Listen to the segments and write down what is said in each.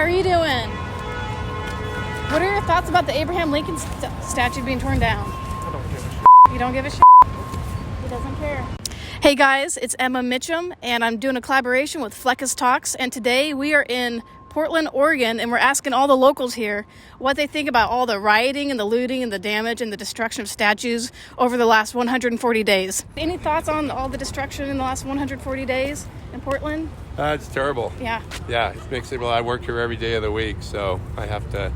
How are you doing? What are your thoughts about the Abraham Lincoln statue being torn down? I don't give a shit. You don't give a shit? He doesn't care. Hey guys, it's Emma Mitchem, and I'm doing a collaboration with Fleccas Talks, and today we are in Portland, Oregon, and we're asking all the locals here what they think about all the rioting and the looting and the damage and the destruction of statues over the last 140 days. Any thoughts on all the destruction in the last 140 days in Portland? It's terrible. Yeah. Yeah, it makes it, well, I work here every day of the week, so I have to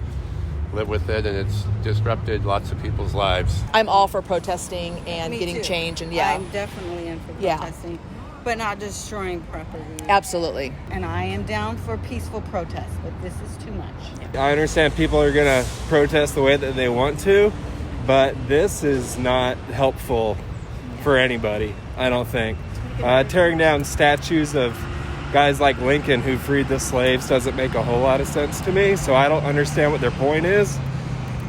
live with it, and it's disrupted lots of people's lives. I'm all for protesting and Me getting too. change, and I'm definitely in for Yeah. protesting, but not destroying property. Absolutely. And I am down for peaceful protest, but this is too much. I understand people are going to protest the way that they want to, but this is not helpful for anybody, I don't think. Tearing down statues of guys like Lincoln who freed the slaves doesn't make a whole lot of sense to me, so I don't understand what their point is.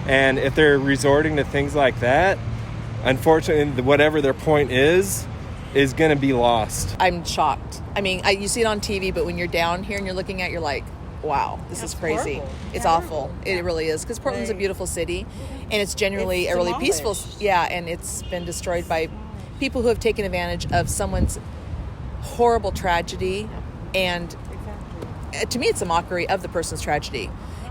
And if they're resorting to things like that, unfortunately, whatever their point is going to be lost. I'm shocked. I mean, you see it on TV, but when you're down here and you're looking at it, you're like, wow, this is crazy. horrible. It's Yeah. awful. It really is. Because Portland's a beautiful city, and it's generally It's a really peaceful. demolished. Yeah, and it's been destroyed by people who have taken advantage of someone's horrible tragedy. And to me, it's a mockery of the person's tragedy.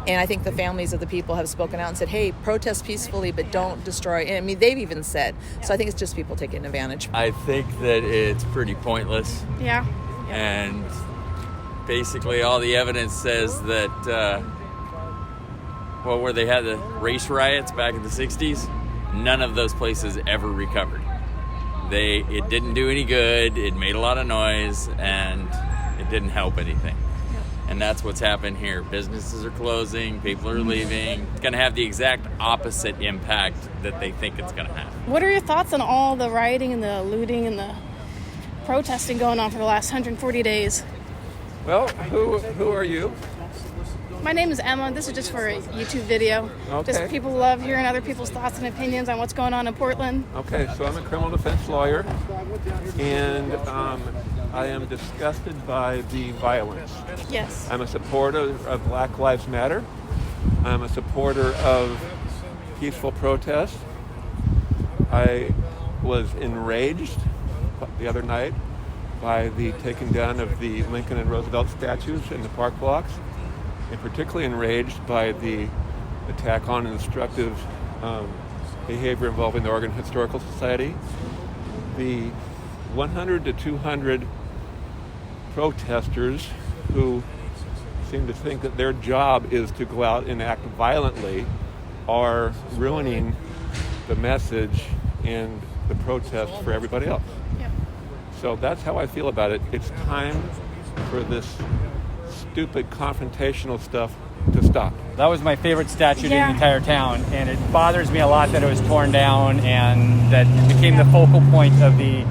And I think the families of the people have spoken out and said, hey, protest peacefully, but don't destroy. And I mean, they've even said. So I think it's just people taking advantage. I think that it's pretty pointless. Yeah. And basically all the evidence says that, where they had the race riots back in the 60s, none of those places ever recovered. It didn't do any good, it made a lot of noise, and it didn't help anything. And that's what's happened here. Businesses are closing, people are leaving. It's going to have the exact opposite impact that they think it's going to have. What are your thoughts on all the rioting and the looting and the protesting going on for the last 140 days? Well, who are you? My name is Emma. This is just for a YouTube video. Okay. Just people love hearing other people's thoughts and opinions on what's going on in Portland. Okay, so I'm a criminal defense lawyer, and I am disgusted by the violence. Yes. I'm a supporter of Black Lives Matter. I'm a supporter of peaceful protest. I was enraged the other night by the taking down of the Lincoln and Roosevelt statues in the park blocks, and particularly enraged by the attack on and destructive behavior involving the Oregon Historical Society. The 100 to 200 protesters who seem to think that their job is to go out and act violently are ruining the message and the protest for everybody else. Yep. So that's how I feel about it. It's time for this stupid confrontational stuff to stop. That was my favorite statue in Yeah. the entire town, and it bothers me a lot that it was torn down and that it became the focal point of the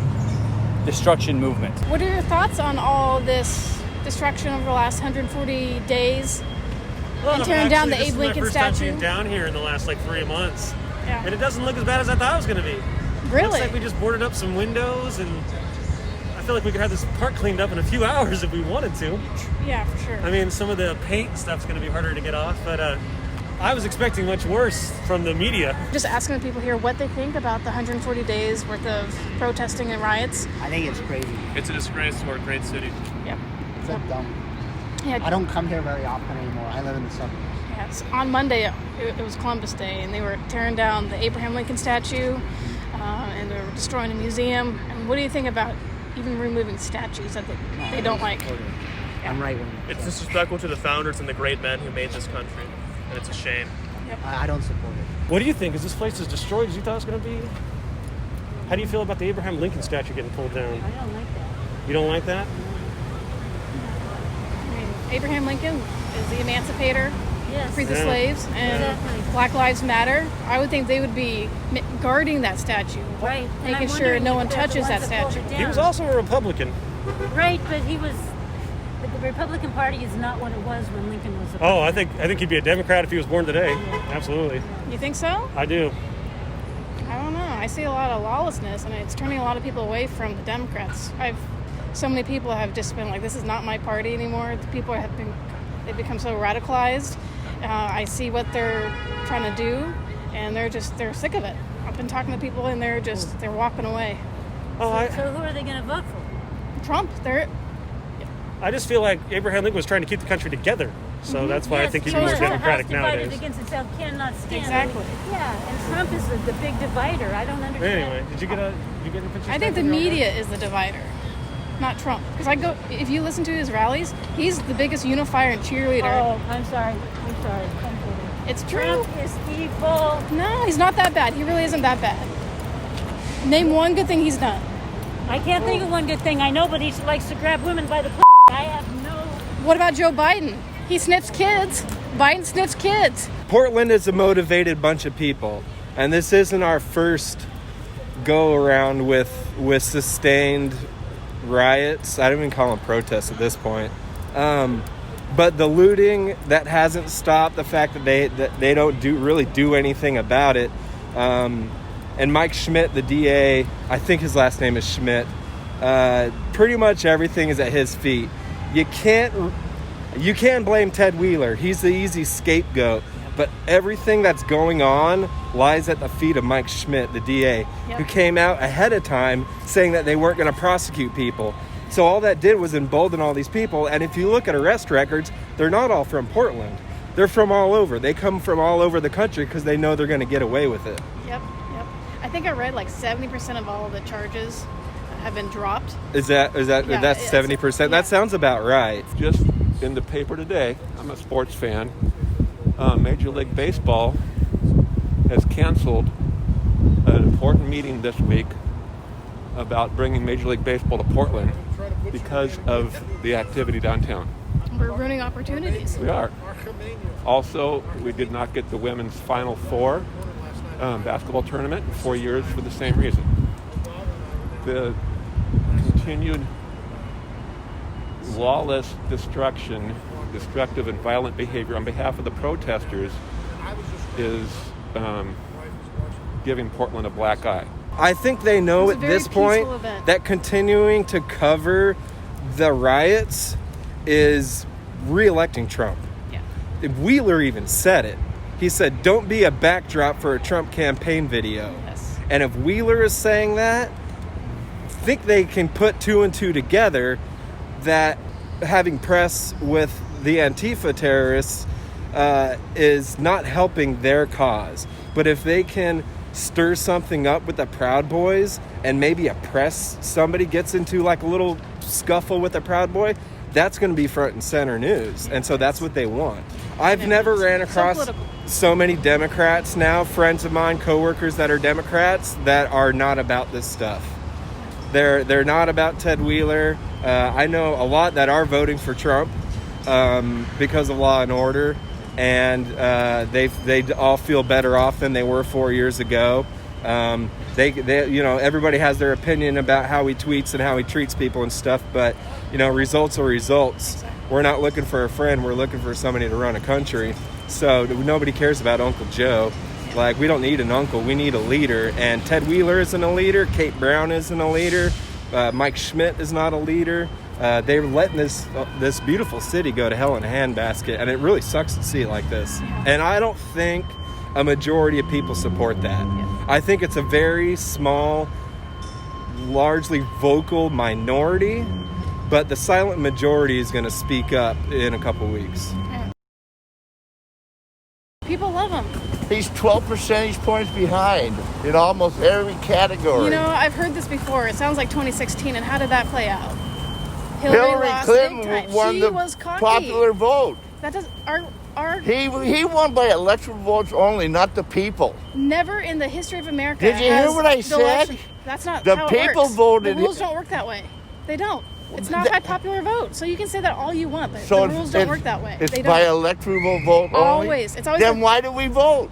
destruction movement. What are your thoughts on all this destruction over the last 140 days? Well, And tearing down the Abe this Lincoln is my first statue? time being down here in the last 3 months, Yeah. and it doesn't look as bad as I thought it was going to be. Really? Looks like we just boarded up some windows, and I feel like we could have this park cleaned up in a few hours if we wanted to. Yeah, for sure. I mean, some of the paint stuff's going to be harder to get off, but I was expecting much worse from the media. Just asking the people here what they think about the 140 days worth of protesting and riots. I think it's crazy. It's a disgrace to our great city. Yep. It's so dumb. Yeah, I don't come here very often anymore. I live in the suburbs. yes. On Monday, it was Columbus Day, and they were tearing down the Abraham Lincoln statue, and they were destroying a museum. And what do you think about even removing statues that they don't like? I'm right wing. It's disrespectful to the founders and the great men who made this country, and it's a shame. I don't support it. What do you think? Is this place as destroyed as you thought it was going to be? How do you feel about the Abraham Lincoln statue getting pulled down? I don't like that. You don't like that? I mean, Abraham Lincoln is the emancipator, Yes. freed the Yeah. slaves, and Exactly. Black Lives Matter. I would think they would be guarding that statue, Right. And making I'm sure wondering no if one they're the touches that ones pulled statue. it down. He was also a Republican. Right, but the Republican Party is not what it was when Lincoln was a Oh, I think he'd be a Democrat if he was born today. Absolutely. You think so? I do. I don't know. I see a lot of lawlessness, and it's turning a lot of people away from the Democrats. So many people have just been like, this is not my party anymore. The people have been They've become so radicalized. I see what they're trying to do, and they're sick of it. I've been talking to people, and they're walking away. So who are they going to vote for? Trump. I just feel like Abraham Lincoln was trying to keep the country together. So that's why I think he's more democratic nowadays. House divided against itself cannot stand. Exactly. Yeah, and Trump is the big divider. I don't understand. Anyway, did you get a picture? I think the media is the divider, not Trump. Because if you listen to his rallies, he's the biggest unifier and cheerleader. Oh, I'm sorry. It's true. Trump is evil. No, he's not that bad. He really isn't that bad. Name one good thing he's done. I can't think of one good thing. I know, but he likes to grab women by the I have no... What about Joe Biden? He sniffs kids. Biden sniffs kids. Portland is a motivated bunch of people, and this isn't our first go around with sustained riots. I don't even call them protests at this point. But the looting that hasn't stopped, the fact that they don't really do anything about it. And Mike Schmidt, the DA, I think his last name is Schmidt. Pretty much everything is at his feet. You can blame Ted Wheeler. He's the easy scapegoat. But everything that's going on lies at the feet of Mike Schmidt, the DA, who came out ahead of time saying that they weren't going to prosecute people. So all that did was embolden all these people. And if you look at arrest records, they're not all from Portland. They're from all over. They come from all over the country because they know they're going to get away with it. Yep. I think I read like 70% of all of the charges have been dropped. Is that 70%? Yeah. That sounds about right. Just in the paper today, I'm a sports fan. Major League Baseball has canceled an important meeting this week about bringing Major League Baseball to Portland because of the activity downtown. We're ruining opportunities. We are. Also, we did not get the women's Final Four basketball tournament in 4 years for the same reason. The continued lawless destructive and violent behavior on behalf of the protesters is giving Portland a black eye. I think they know at this point that continuing to cover the riots is re-electing Trump. Yeah. Wheeler even said it. He said, don't be a backdrop for a Trump campaign video. Yes. And if Wheeler is saying that, I think they can put two and two together that having press with the Antifa terrorists is not helping their cause. But if they can stir something up with the Proud Boys and maybe somebody gets into like a little scuffle with a Proud Boy, that's going to be front and center news. And so that's what they want. I've never ran across so many Democrats now, friends of mine, coworkers that are Democrats, that are not about this stuff. They're not about Ted Wheeler. I know a lot that are voting for Trump because of law and order, and they all feel better off than they were 4 years ago. Everybody has their opinion about how he tweets and how he treats people and stuff, but results are results. We're not looking for a friend. We're looking for somebody to run a country. So nobody cares about Uncle Joe. Like, we don't need an uncle. We need a leader. And Ted Wheeler isn't a leader. Kate Brown isn't a leader. Mike Schmidt is not a leader. They're letting this beautiful city go to hell in a handbasket, and it really sucks to see it like this. And I don't think a majority of people support that. I think it's a very small, largely vocal minority, but the silent majority is going to speak up in a couple weeks. People love him. He's 12 percentage points behind in almost every category. I've heard this before. It sounds like 2016, and how did that play out? Hillary Clinton won the popular vote. That does He won by electoral votes only, not the people. Never in the history of America. Did you hear what I said? That's not the how people it works. voted. The rules don't work that way. They don't. It's not by popular vote. So you can say that all you want, but the rules don't work that way. It's by electoral vote only? Always. It's always. Then why do we vote?